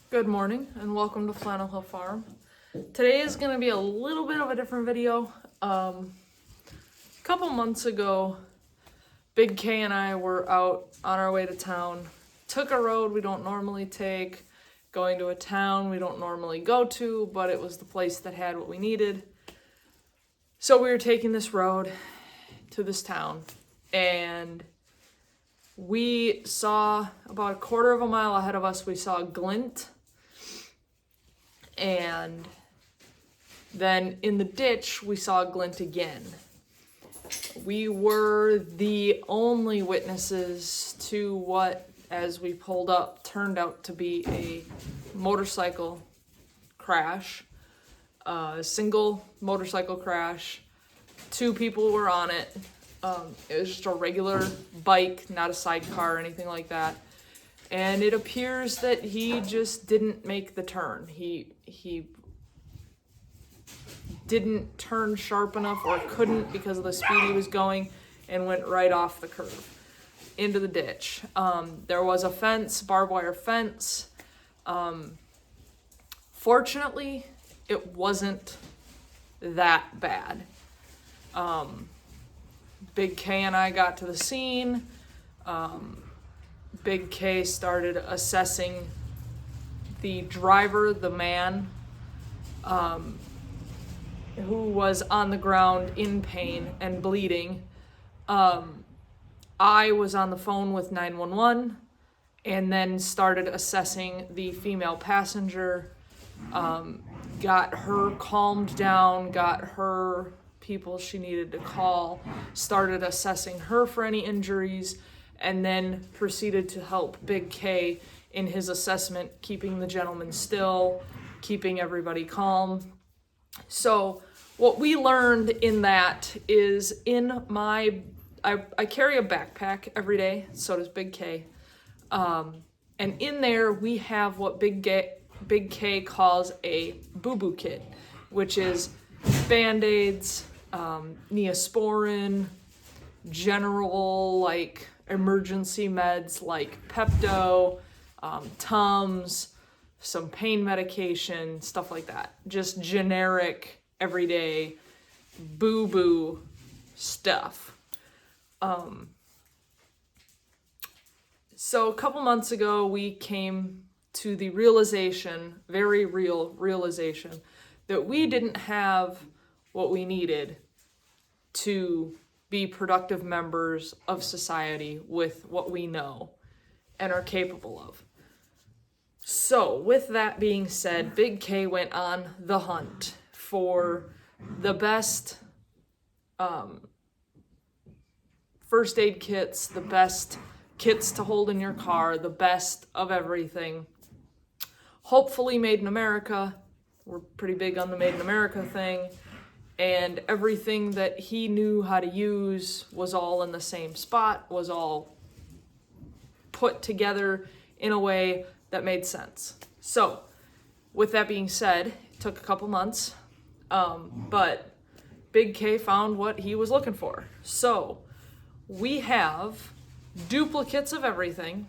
Good morning and welcome to Flannel Hill Farm. Today is going to be a little bit of a different video. A couple months ago, Big K and I were out on our way to town. Took a road we don't normally take, going to a town we don't normally go to, but it was the place that had what we needed. So we were taking this road to this town, and we saw about a quarter of a mile ahead of us, we saw a glint. And then in the ditch, we saw a glint again. We were the only witnesses to what, as we pulled up, turned out to be a motorcycle crash. A single motorcycle crash. Two people were on it. It was just a regular bike, not a sidecar or anything like that. And it appears that he just didn't make the turn. He didn't turn sharp enough, or couldn't because of the speed he was going, and went right off the curb into the ditch. There was a fence, barbed wire fence. Fortunately, it wasn't that bad. Big K and I got to the scene. Big K started assessing the driver, the man, who was on the ground in pain and bleeding. I was on the phone with 911 and then started assessing the female passenger, got her calmed down, got her people she needed to call, started assessing her for any injuries, and then proceeded to help Big K in his assessment, keeping the gentleman still, keeping everybody calm. So what we learned in that is I carry a backpack every day, so does Big K. And in there we have what Big K calls a boo-boo kit, which is Band-Aids, Neosporin, general emergency meds like Pepto, Tums, some pain medication, stuff like that. Just generic, everyday, boo-boo stuff. So a couple months ago, we came to the realization, very real realization, that we didn't have what we needed to be productive members of society with what we know and are capable of. So, with that being said, Big K went on the hunt for the best first aid kits, the best kits to hold in your car, the best of everything. Hopefully made in America. We're pretty big on the made in America thing. And everything that he knew how to use was all in the same spot, was all put together in a way that made sense. So, with that being said, it took a couple months, but Big K found what he was looking for. So, we have duplicates of everything,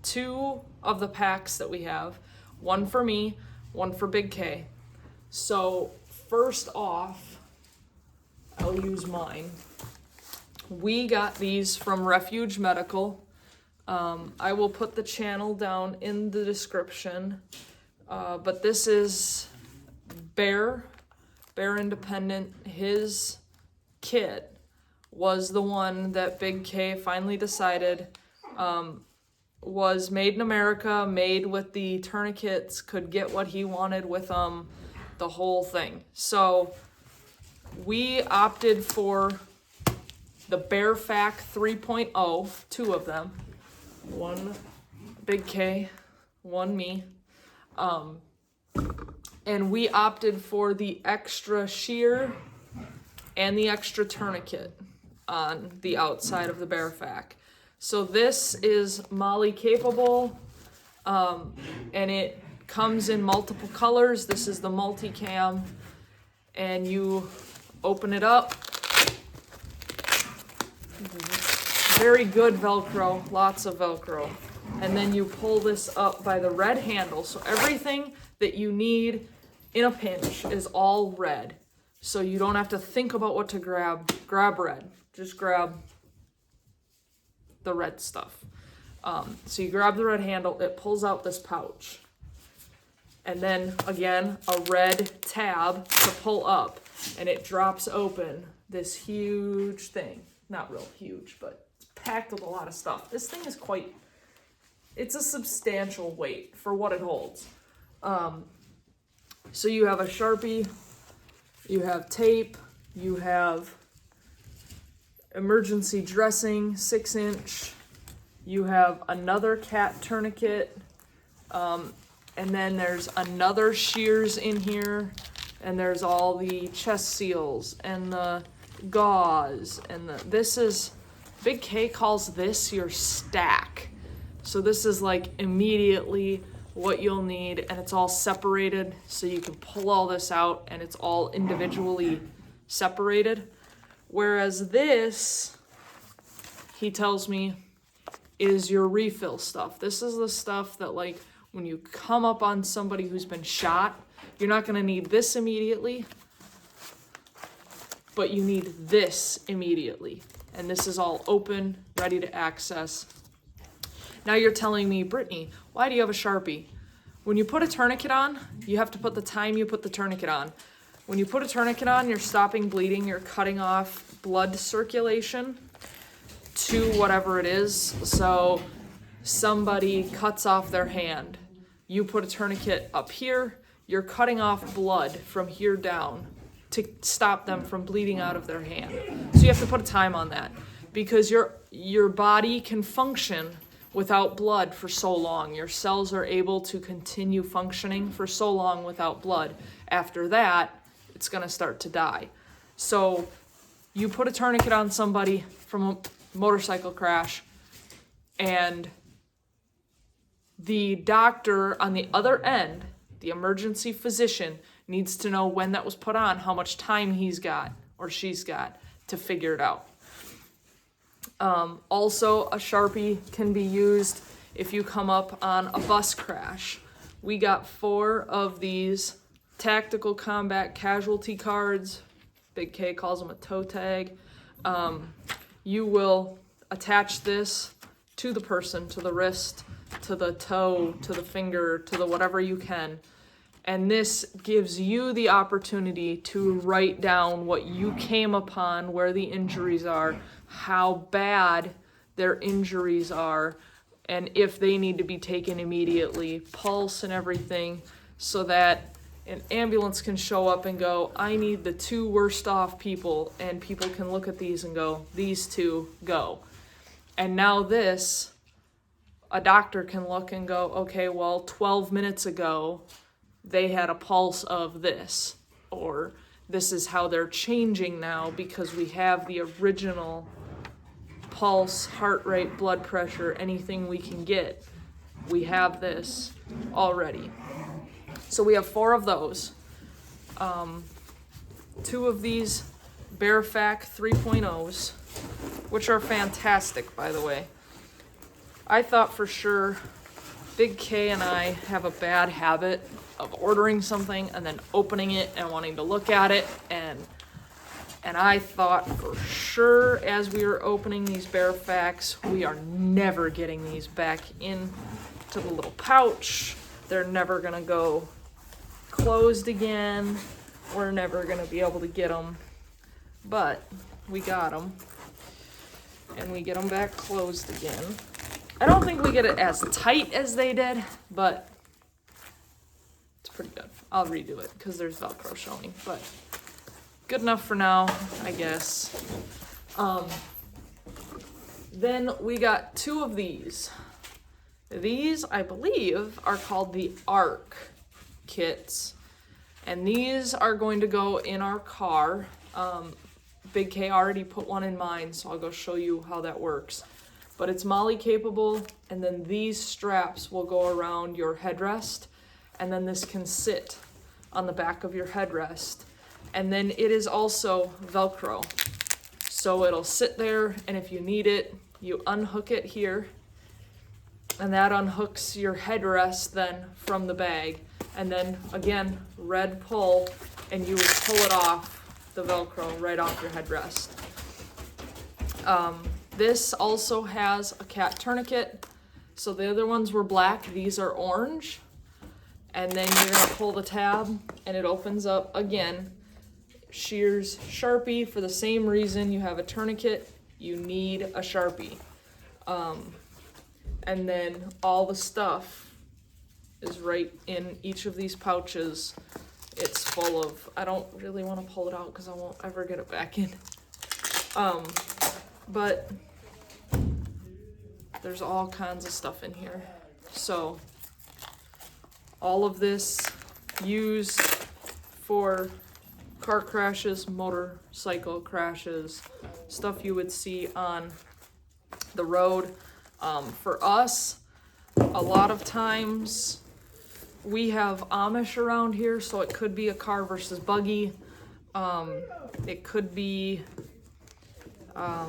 2 of the packs that we have, 1 for me, 1 for Big K. So, first off, I'll use mine. We got these from Refuge Medical. I will put the channel down in the description. But this is Bear Independent. His kit was the one that Big K finally decided was made in America, made with the tourniquets, could get what he wanted with them. The whole thing. So we opted for the BearFac 3.0, 2 of them, 1 Big K, 1 me, and we opted for the extra shear and the extra tourniquet on the outside of the BearFac. So this is Molly capable, and it comes in multiple colors. This is the multicam, and you open it up. Very good Velcro, lots of Velcro. and then you pull this up by the red handle. So everything that you need in a pinch is all red. So you don't have to think about what to grab. Grab red. Just grab the red stuff. So you grab the red handle, it pulls out this pouch. And then again, a red tab to pull up, and it drops open this huge thing. Not real huge, but it's packed with a lot of stuff. This thing is it's a substantial weight for what it holds. So you have a Sharpie, you have tape, you have emergency dressing, 6-inch, you have another cat tourniquet, and then there's another shears in here, and there's all the chest seals and the gauze, and this is, Big K calls this your stack. So this is like immediately what you'll need, and it's all separated, so you can pull all this out and it's all individually separated. Whereas this, he tells me, is your refill stuff. This is the stuff that, like, when you come up on somebody who's been shot, you're not gonna need this immediately, but you need this immediately. And this is all open, ready to access. Now you're telling me, Brittany, why do you have a Sharpie? When you put a tourniquet on, you have to put the time you put the tourniquet on. When you put a tourniquet on, you're stopping bleeding, you're cutting off blood circulation to whatever it is. So somebody cuts off their hand. You put a tourniquet up here, you're cutting off blood from here down to stop them from bleeding out of their hand. So you have to put a time on that, because your body can function without blood for so long. Your cells are able to continue functioning for so long without blood. After that, it's gonna start to die. So you put a tourniquet on somebody from a motorcycle crash, and the doctor on the other end, the emergency physician, needs to know when that was put on, how much time he's got or she's got to figure it out. Also, a Sharpie can be used if you come up on a bus crash. We got 4 of these tactical combat casualty cards. Big K calls them a toe tag. You will attach this to the person, to the wrist, to the toe, to the finger, to the whatever you can. And this gives you the opportunity to write down what you came upon, where the injuries are, how bad their injuries are, and if they need to be taken immediately, pulse and everything, so that an ambulance can show up and go, I need the 2 worst off people, and people can look at these and go, these 2 go. And now this, a doctor can look and go, okay, well, 12 minutes ago, they had a pulse of this, or this is how they're changing now because we have the original pulse, heart rate, blood pressure, anything we can get. We have this already. So we have 4 of those. 2 of these Bearfac 3.0s, which are fantastic, by the way. I thought for sure Big K and I have a bad habit of ordering something and then opening it and wanting to look at it, and I thought for sure as we were opening these Bearfacs, we are never getting these back in to the little pouch. They're never gonna go closed again. We're never gonna be able to get them, but we got them, and we get them back closed again. I don't think we get it as tight as they did, but it's pretty good. I'll redo it because there's Velcro showing, but good enough for now, I guess. Then we got 2 of these. These, I believe, are called the ARC kits, and these are going to go in our car. Big K already put one in mine, so I'll go show you how that works. But it's MOLLE capable, and then these straps will go around your headrest, and then this can sit on the back of your headrest. And then it is also Velcro. So it'll sit there, and if you need it, you unhook it here, And that unhooks your headrest then from the bag. And then again, red pull, and you would pull it off, the Velcro, right off your headrest. This also has a cat tourniquet. So the other ones were black, these are orange. And then you're gonna pull the tab and it opens up again. Shears Sharpie for the same reason you have a tourniquet, you need a Sharpie. And then all the stuff is right in each of these pouches. It's full of, I don't really want to pull it out because I won't ever get it back in. But there's all kinds of stuff in here. So all of this used for car crashes, motorcycle crashes, stuff you would see on the road. For us, a lot of times we have Amish around here, so it could be a car versus buggy. It could be a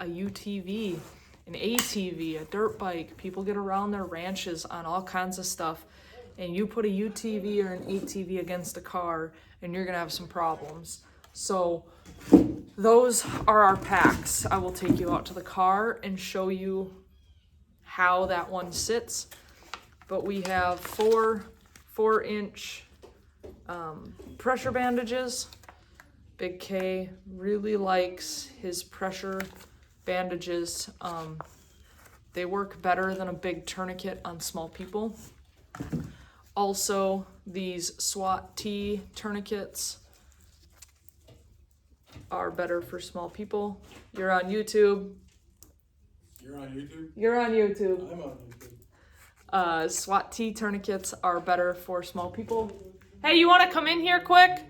UTV, an ATV, a dirt bike. People get around their ranches on all kinds of stuff. And you put a UTV or an ATV against a car, and you're gonna have some problems. So those are our packs. I will take you out to the car and show you how that one sits. But we have 4-inch pressure bandages. Big K really likes his pressure bandages. They work better than a big tourniquet on small people. Also, these SWAT T tourniquets are better for small people. You're on YouTube. You're on YouTube? You're on YouTube. I'm on YouTube. SWAT T tourniquets are better for small people. Hey, you want to come in here quick?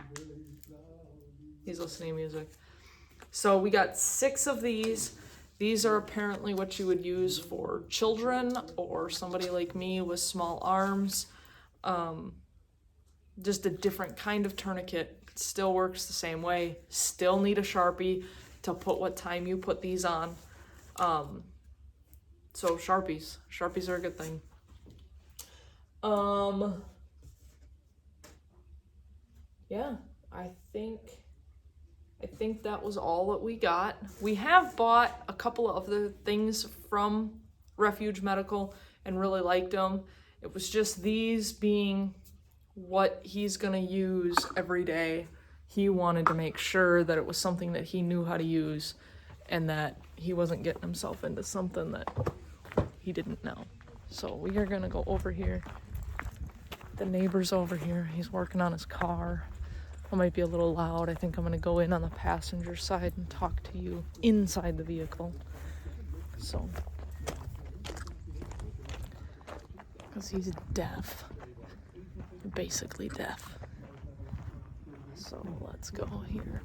He's listening to music. So we got 6 of these. These are apparently what you would use for children or somebody like me with small arms. Just a different kind of tourniquet. Still works the same way. Still need a Sharpie to put what time you put these on. So Sharpies are a good thing. Yeah, I think that was all that we got. We have bought a couple of other things from Refuge Medical and really liked them. It was just these being what he's gonna use every day. He wanted to make sure that it was something that he knew how to use and that he wasn't getting himself into something that he didn't know. So we are gonna go over here. The neighbor's over here. He's working on his car. I might be a little loud. I think I'm gonna go in on the passenger side and talk to you inside the vehicle. So, because he's deaf, basically deaf. So let's go here.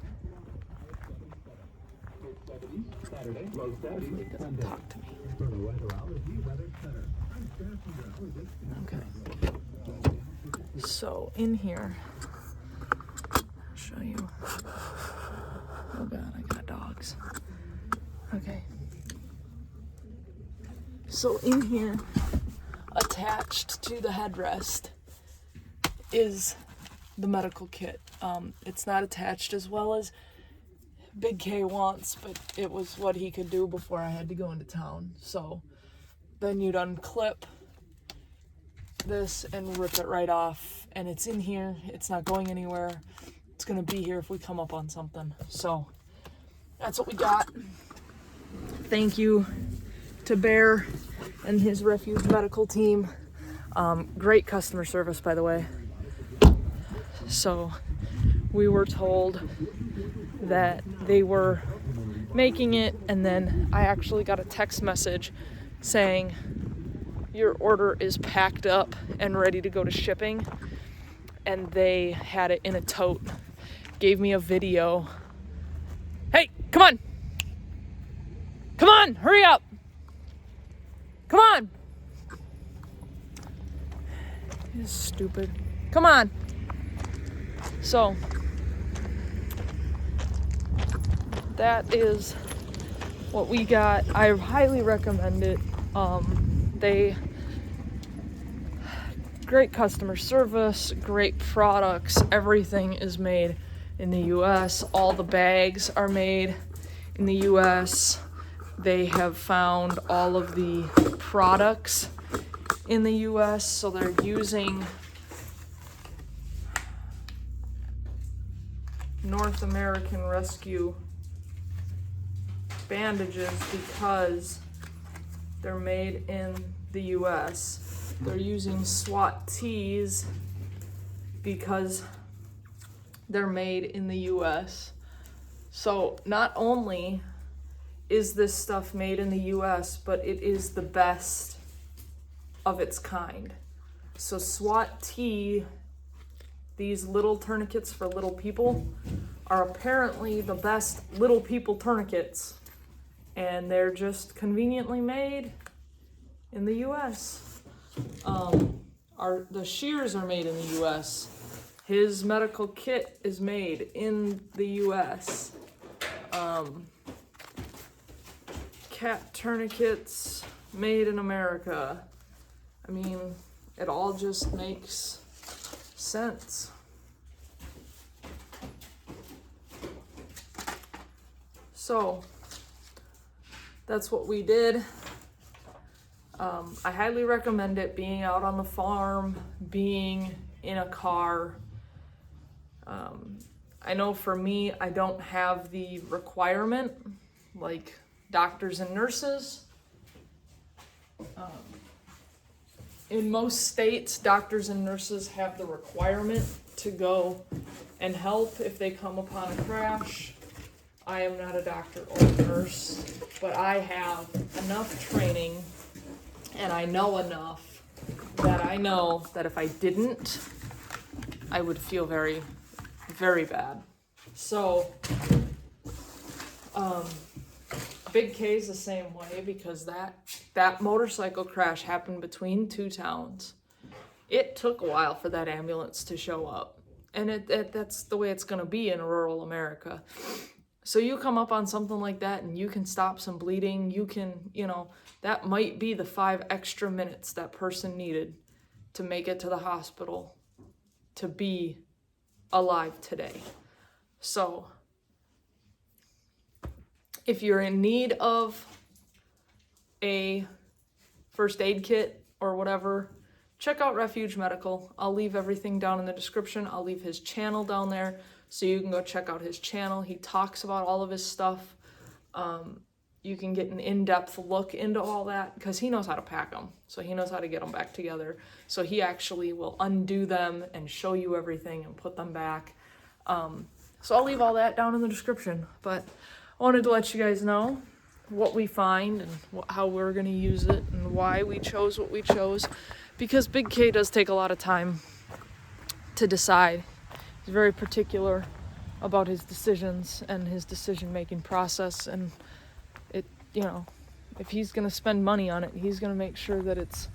Hopefully he doesn't talk to me. Okay. So in here, I'll show you. Oh God, I got dogs. Okay. So in here, attached to the headrest is the medical kit. It's not attached as well as Big K wants, but it was what he could do before I had to go into town. So then you'd unclip this and rip it right off, and it's in here. It's not going anywhere. It's gonna be here if we come up on something. So that's what we got. Thank you to Bear and his Refuge Medical team. Great customer service, by the way. So we were told that they were making it, and then I actually got a text message saying your order is packed up and ready to go to shipping, and they had it in a tote. Gave me a video. Hey, come on! Come on, hurry up! Come on! This is stupid. Come on! So, that is what we got. I highly recommend it. They great customer service, great products, everything is made in the US. All the bags are made in the US. They have found all of the products in the US, so they're using North American Rescue bandages because they're made in the US. They're using SWAT tees because they're made in the US. So not only is this stuff made in the US, but it is the best of its kind. So SWAT tee, these little tourniquets for little people, are apparently the best little people tourniquets, and they're just conveniently made in the US. The shears are made in the US. His medical kit is made in the US. Cat tourniquets made in America. I mean, it all just makes sense. So that's what we did. I highly recommend it, being out on the farm, being in a car. I know for me, I don't have the requirement like doctors and nurses. In most states, doctors and nurses have the requirement to go and help if they come upon a crash. I am not a doctor or a nurse, but I have enough training and I know enough that I know that if I didn't, I would feel very, very bad. So, Big K is the same way because that motorcycle crash happened between two towns. It took a while for that ambulance to show up, and that's the way it's gonna be in rural America. So you come up on something like that and you can stop some bleeding, that might be the 5 extra minutes that person needed to make it to the hospital to be alive today. So if you're in need of a first aid kit or whatever, check out Refuge Medical. I'll leave everything down in the description. I'll leave his channel down there so you can go check out his channel. He talks about all of his stuff. You can get an in-depth look into all that because he knows how to pack them. So he knows how to get them back together. So he actually will undo them and show you everything and put them back. So I'll leave all that down in the description. But I wanted to let you guys know what we find and how we're going to use it and why we chose what we chose. Because Big K does take a lot of time to decide. He's very particular about his decisions and his decision-making process, and if he's going to spend money on it, he's going to make sure that it's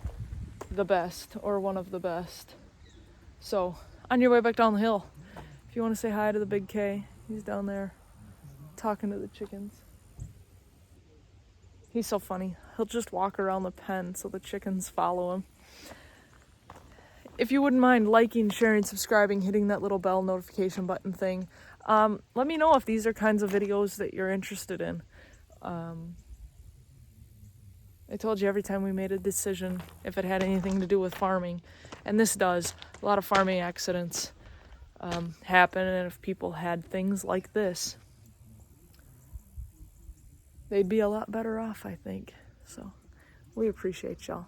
the best or one of the best. So, on your way back down the hill, if you want to say hi to the Big K, he's down there talking to the chickens. He's so funny. He'll just walk around the pen so the chickens follow him. If you wouldn't mind liking, sharing, subscribing, hitting that little bell notification button thing, let me know if these are kinds of videos that you're interested in. I told you every time we made a decision, if it had anything to do with farming, and this does, a lot of farming accidents happen, and if people had things like this, they'd be a lot better off, I think. So, we appreciate y'all.